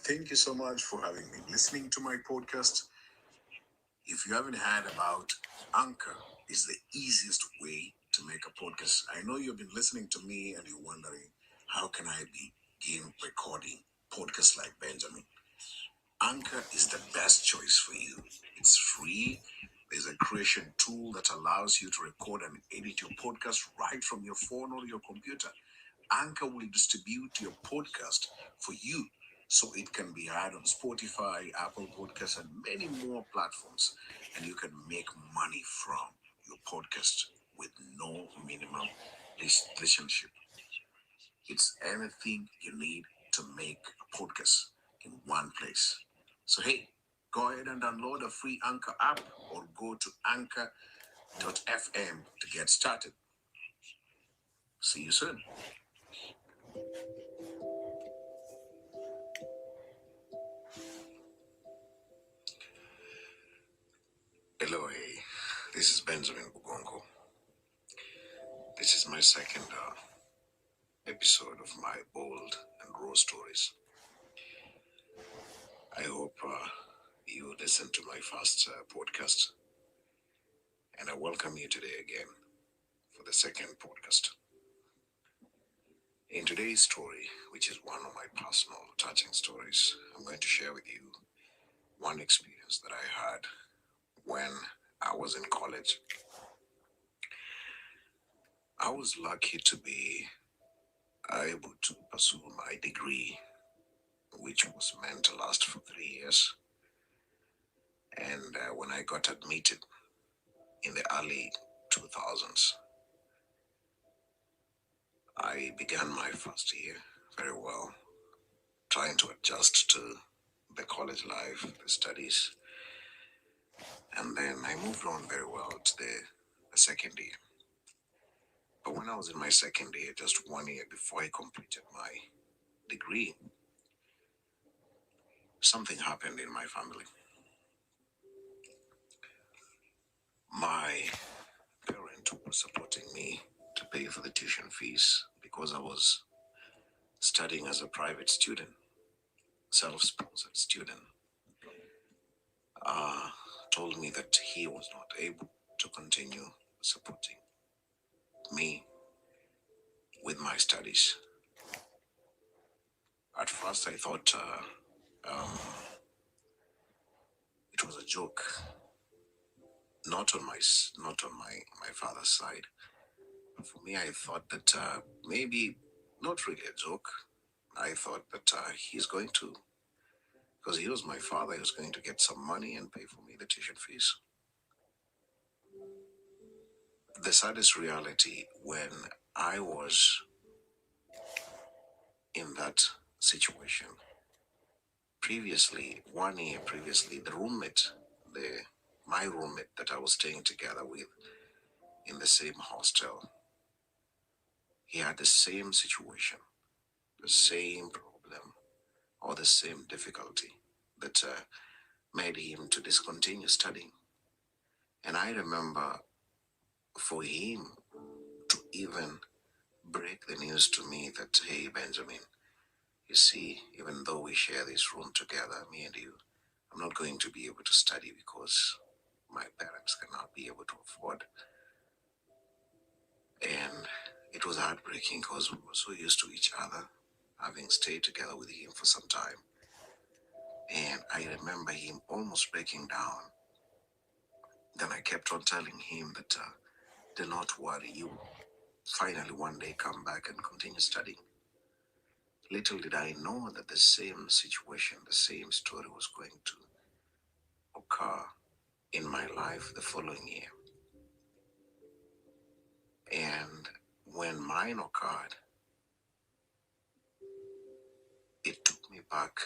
Thank you so much for having me listening to my podcast. If you haven't heard about Anchor, is the easiest way to make a podcast. I know you've been listening to me and you're wondering, how can I begin recording podcasts like Benjamin? Anchor is the best choice for you. It's free. There's a creation tool that allows you to record and edit your podcast right from your phone or your computer. Anchor will distribute your podcast for you so it can be heard on Spotify, Apple Podcasts, and many more platforms. And you can make money from your podcast with no minimum relationship. It's anything you need to make a podcast in one place. So, hey, go ahead and download a free Anchor app or go to anchor.fm to get started. See you soon. Hello, hey, this is Benjamin Bugongo. This is my second episode of my bold and raw stories. I hope you listened to my first podcast, and I welcome you today again for the second podcast. In today's story, which is one of my personal touching stories, I'm going to share with you one experience that I had when I was in college. I was lucky to be able to pursue my degree, which was meant to last for 3 years. And when I got admitted in the early 2000s, I began my first year very well, trying to adjust to the college life, the studies. And then I moved on very well to the second year. But when I was in my second year, just 1 year before I completed my degree, something happened in my family. My parents were supporting me to pay for the tuition fees because I was studying as a private student, self-sponsored student, told me that he was not able to continue supporting me with my studies. At first, I thought it was a joke, not on my father's side. But for me, I thought that maybe not really a joke. I thought that he's going to, because he was my father, he was going to get some money and pay for me the tuition fees. The saddest reality when I was in that situation, previously, 1 year previously, my roommate that I was staying together with in the same hostel, he had the same situation, the same problem, or the same difficulty that made him to discontinue studying. And I remember for him to even break the news to me that, hey, Benjamin, you see, even though we share this room together, me and you, I'm not going to be able to study because my parents cannot be able to afford. And it was heartbreaking because we were so used to each other, having stayed together with him for some time. And I remember him almost breaking down. Then I kept on telling him that, do not worry, you will finally one day come back and continue studying. Little did I know that the same situation, the same story was going to occur in my life the following year. And when mine occurred, it took me back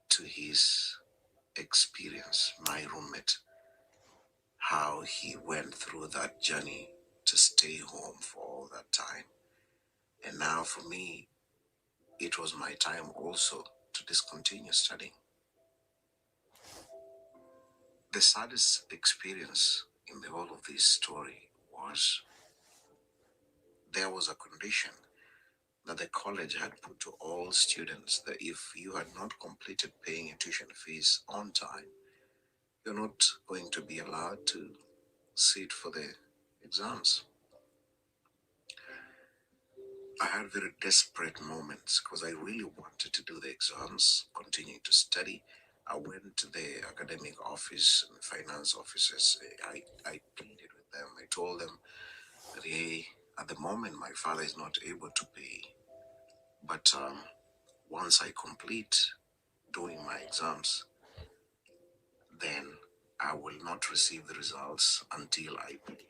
to his experience, my roommate, how he went through that journey to stay home for all that time. And now for me, it was my time also to discontinue studying. The saddest experience in the whole of this story was there was a condition that the college had put to all students that if you had not completed paying your tuition fees on time, you're not going to be allowed to sit for the exams. I had very desperate moments because I really wanted to do the exams, continue to study. I went to the academic office and finance offices. I pleaded with them. I told them that, hey, at the moment, my father is not able to pay. But once I complete doing my exams, then I will not receive the results until I pay.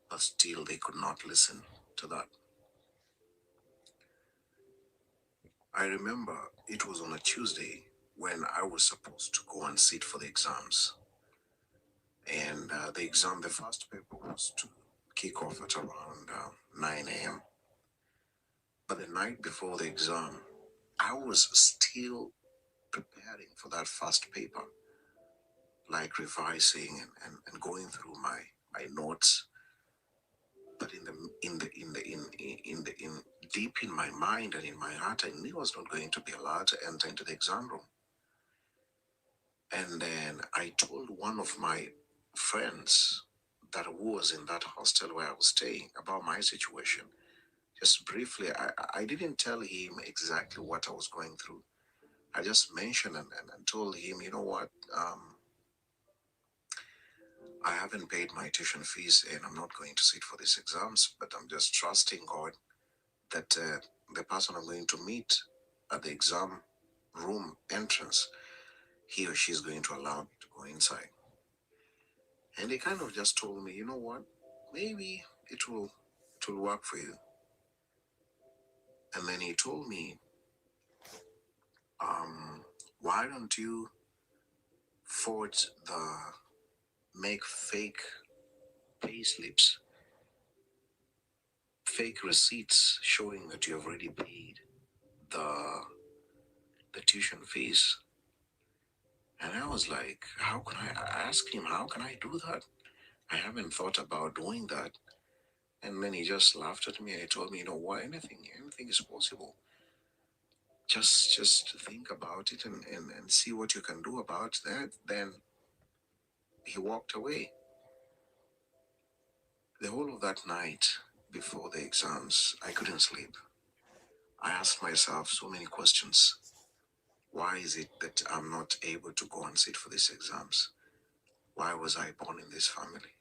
But still, they could not listen to that. I remember it was on a Tuesday when I was supposed to go and sit for the exams. And the first paper was to kick off at around 9 a.m. But the night before the exam, I was still preparing for that first paper, like revising and going through my notes. But in deep in my mind and in my heart, I knew I was not going to be allowed to enter into the exam room. And then I told one of my friends that was in that hostel where I was staying about my situation. Just briefly, I didn't tell him exactly what I was going through. I just mentioned and told him, you know what, I haven't paid my tuition fees and I'm not going to sit for these exams, but I'm just trusting God that the person I'm going to meet at the exam room entrance, he or she is going to allow me to go inside. And he kind of just told me, you know what, maybe it will work for you. And then he told me, why don't you forge make fake pay slips, fake receipts showing that you have already paid the the tuition fees. And I was like, I asked him, how can I do that? I haven't thought about doing that. And then he just laughed at me and he told me, you know what, anything is possible. Just think about it and see what you can do about that. Then he walked away. The whole of that night before the exams, I couldn't sleep. I asked myself so many questions. Why is it that I'm not able to go and sit for these exams? Why was I born in this family?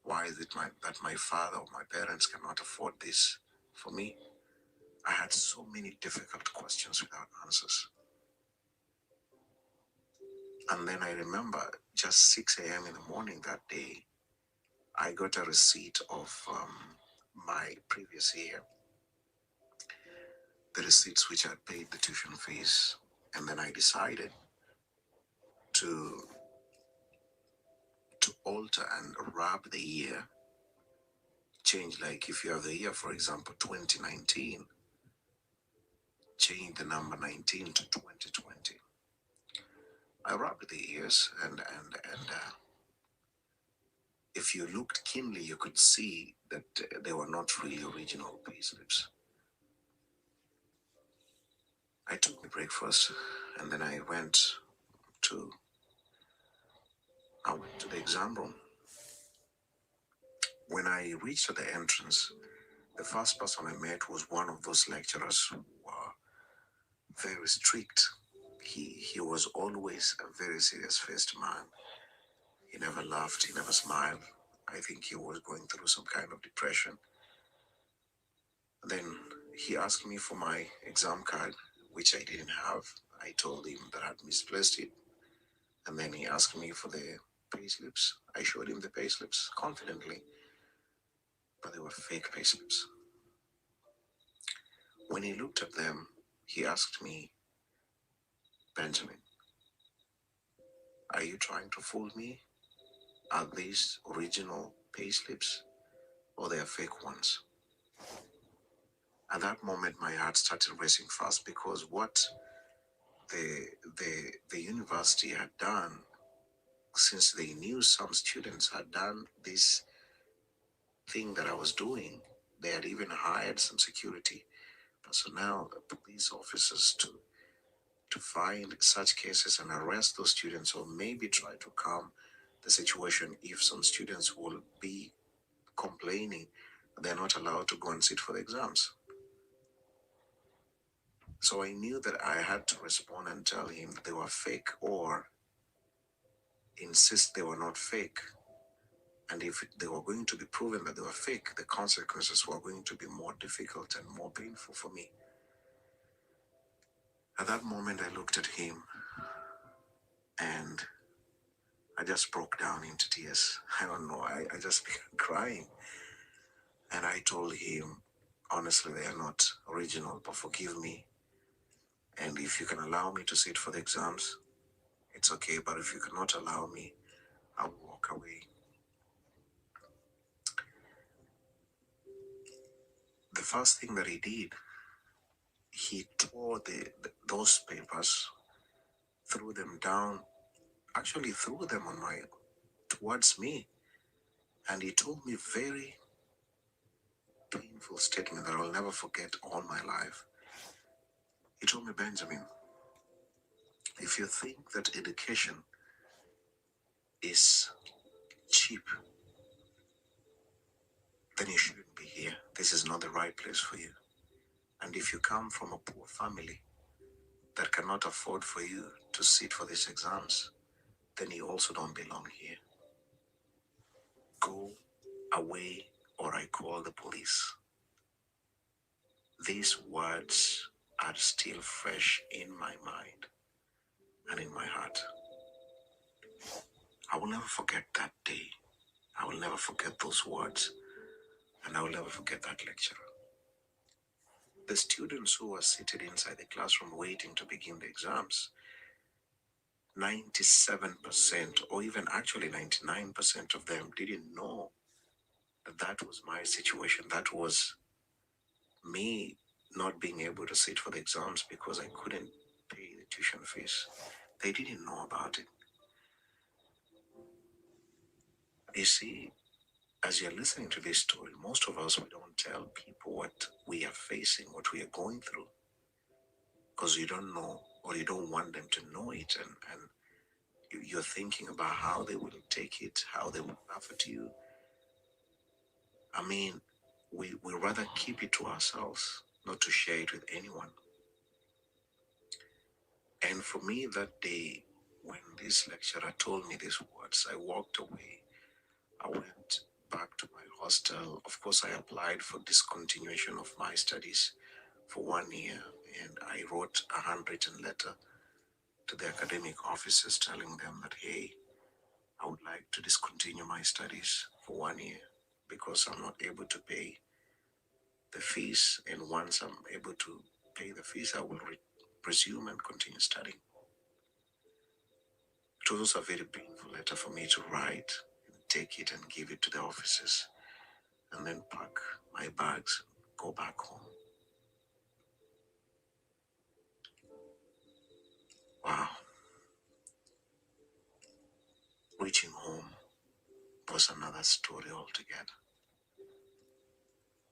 Why is it that my father or my parents cannot afford this for me? I had so many difficult questions without answers. And then I remember just 6 a.m. in the morning that day, I got a receipt of my previous year, the receipts which had paid the tuition fees. And then I decided to alter and wrap the year, change, like if you have the year, for example, 2019, change the number 19 to 2020. I wrapped the years and if you looked keenly, you could see that they were not really original payslips. I took my breakfast and then to I went to the exam room. When I reached the entrance, the first person I met was one of those lecturers who were very strict. He was always a very serious faced man. He never laughed, he never smiled. I think he was going through some kind of depression. Then he asked me for my exam card, which I didn't have. I told him that I'd misplaced it. And then he asked me for the payslips. I showed him the payslips confidently, but they were fake payslips. When he looked at them, he asked me, Benjamin, are you trying to fool me? Are these original payslips or they are fake ones? At that moment, my heart started racing fast because what the university had done, since they knew some students had done this thing that I was doing, They had even hired some security personnel, police officers, to find such cases and arrest those students, or maybe try to calm the situation if some students will be complaining they're not allowed to go and sit for the exams. So I knew that I had to respond and tell him they were fake, or insist they were not fake. And if they were going to be proven that they were fake, the consequences were going to be more difficult and more painful for me. At that moment, I looked at him and I just broke down into tears. I don't know, I just began crying. And I told him, honestly, they are not original, but forgive me. And if you can allow me to sit for the exams, it's okay. But if you cannot allow me, I'll walk away. The first thing that he did, he tore those papers, threw them down, actually threw them towards me. And he told me very painful statement that I'll never forget all my life. He told me, Benjamin, if you think that education is cheap, then you shouldn't be here. This is not the right place for you. And if you come from a poor family that cannot afford for you to sit for these exams, then you also don't belong here. Go away, or I call the police. These words are still fresh in my mind and in my heart. I will never forget that day. I will never forget those words, and I will never forget that lecturer. The students who were seated inside the classroom waiting to begin the exams, 97%, or even actually 99% of them didn't know that that was my situation. That was me not being able to sit for the exams because I couldn't pay the tuition fees. They didn't know about it. You see, as you're listening to this story, most of us, we don't tell people what we are facing, what we are going through, because you don't know, or you don't want them to know it. And you're thinking about how they will take it, how they will laugh at you. I mean, we rather keep it to ourselves, not to share it with anyone. And for me that day, when this lecturer told me these words, I walked away. I went back to my hostel. Of course, I applied for discontinuation of my studies for 1 year, and I wrote a handwritten letter to the academic officers telling them that, hey, I would like to discontinue my studies for 1 year because I'm not able to pay the fees. And once I'm able to pay the fees, I will resume and continue studying. It was also a very painful letter for me to write and take it and give it to the officers, and then pack my bags, go back home. Wow. Reaching home was another story altogether.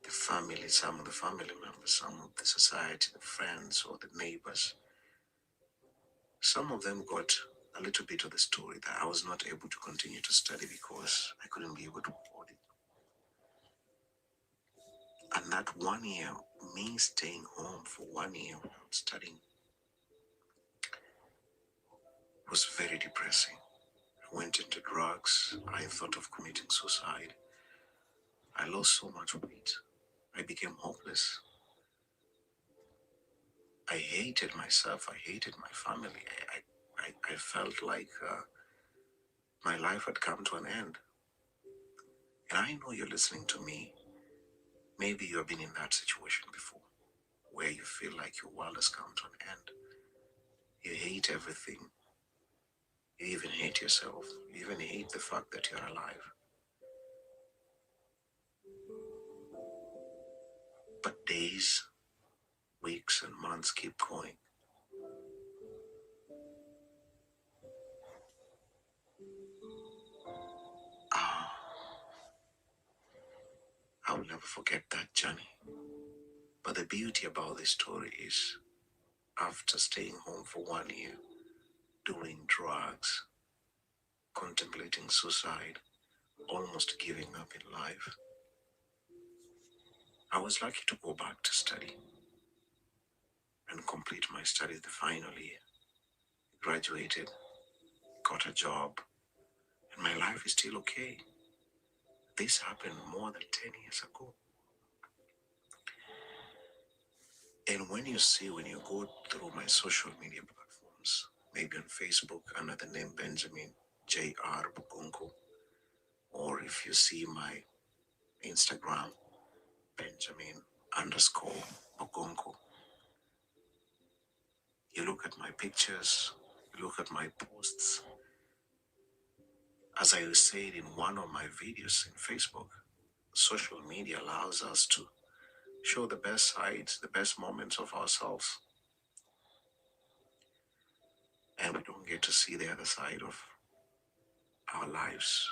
The family, some of the family members, some of the society, the friends or the neighbors, some of them got a little bit of the story that I was not able to continue to study because I couldn't be able to afford it. And that 1 year, me staying home for 1 year without studying, was very depressing. I went into drugs. I thought of committing suicide. I lost so much weight. I became hopeless. I hated myself. I hated my family. I felt like my life had come to an end. And I know you're listening to me. Maybe you've been in that situation before, where you feel like your world has come to an end. You hate everything. You even hate yourself. You even hate the fact that you're alive. But days, weeks, and months keep going. Ah, I will never forget that journey. But the beauty about this story is, after staying home for 1 year, doing drugs, contemplating suicide, almost giving up in life, I was lucky to go back to study and complete my studies the final year. Graduated, got a job, and my life is still okay. This happened more than 10 years ago. And when you go through my social media platforms, maybe on Facebook under the name Benjamin J.R. Bugungu, or if you see my Instagram, Benjamin underscore Bugungu, you look at my pictures, you look at my posts. As I said in one of my videos in Facebook, social media allows us to show the best sides, the best moments of ourselves. And we don't get to see the other side of our lives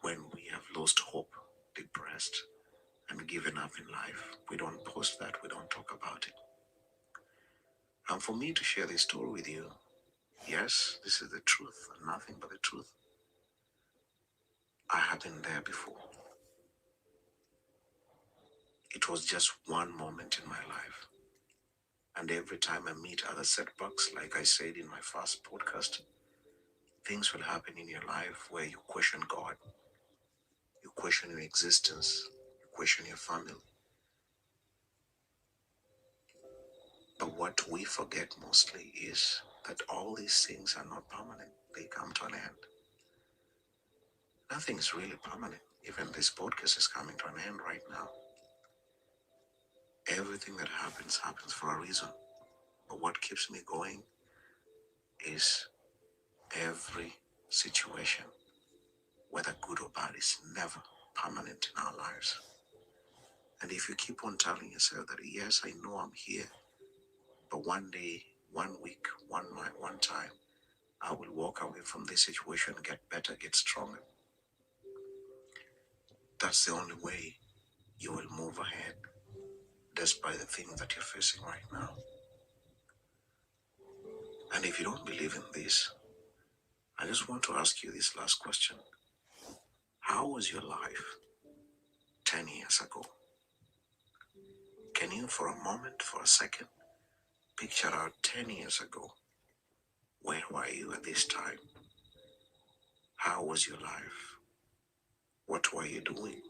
when we have lost hope, depressed, and given up in life. We don't post that, we don't talk about it. And for me to share this story with you, yes, this is the truth and nothing but the truth. I have been there before. It was just one moment in my life. And every time I meet other setbacks, like I said in my first podcast, things will happen in your life where you question God, you question your existence, you question your family. But what we forget mostly is that all these things are not permanent. They come to an end. Nothing is really permanent. Even this podcast is coming to an end right now. Everything that happens for a reason. But what keeps me going is every situation, whether good or bad, is never permanent in our lives. And if you keep on telling yourself that, yes, I know I'm here, but one day, 1 week, one time, I will walk away from this situation, get better, get stronger. That's the only way you will move ahead, despite the things that you're facing right now. And if you don't believe in this, I just want to ask you this last question. How was your life 10 years ago? Can you, for a moment, for a second, picture out 10 years ago? Where were you at this time? How was your life? What were you doing?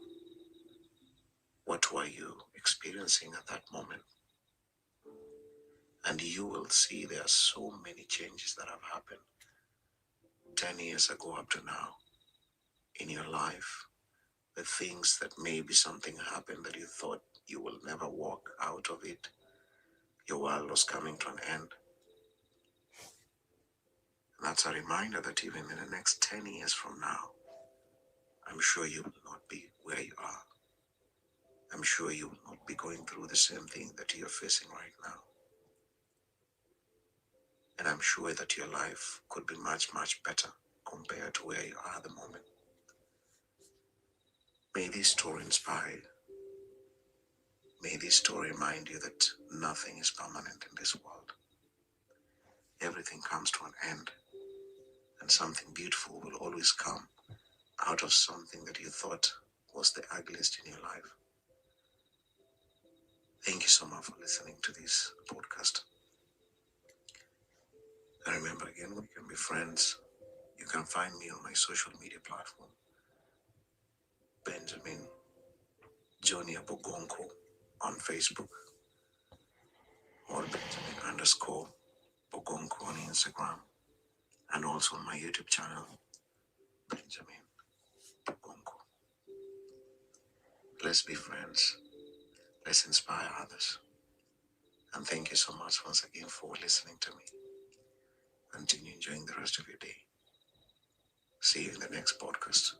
What were you experiencing at that moment? And you will see there are so many changes that have happened 10 years ago up to now in your life. The things that maybe something happened that you thought you will never walk out of it. Your world was coming to an end. And that's a reminder that even in the next 10 years from now, I'm sure you will not be where you are. I'm sure you will not be going through the same thing that you're facing right now. And I'm sure that your life could be much, much better compared to where you are at the moment. May this story inspire you. May this story remind you that nothing is permanent in this world. Everything comes to an end, and something beautiful will always come out of something that you thought was the ugliest in your life. Thank you so much for listening to this podcast. And remember, again, we can be friends. You can find me on my social media platform, Benjamin Junior Bugungu on Facebook, or Benjamin underscore Bugungu on Instagram, and also on my YouTube channel, Benjamin Bugungu. Let's be friends. Let's inspire others. And thank you so much once again for listening to me. Continue enjoying the rest of your day. See you in the next podcast.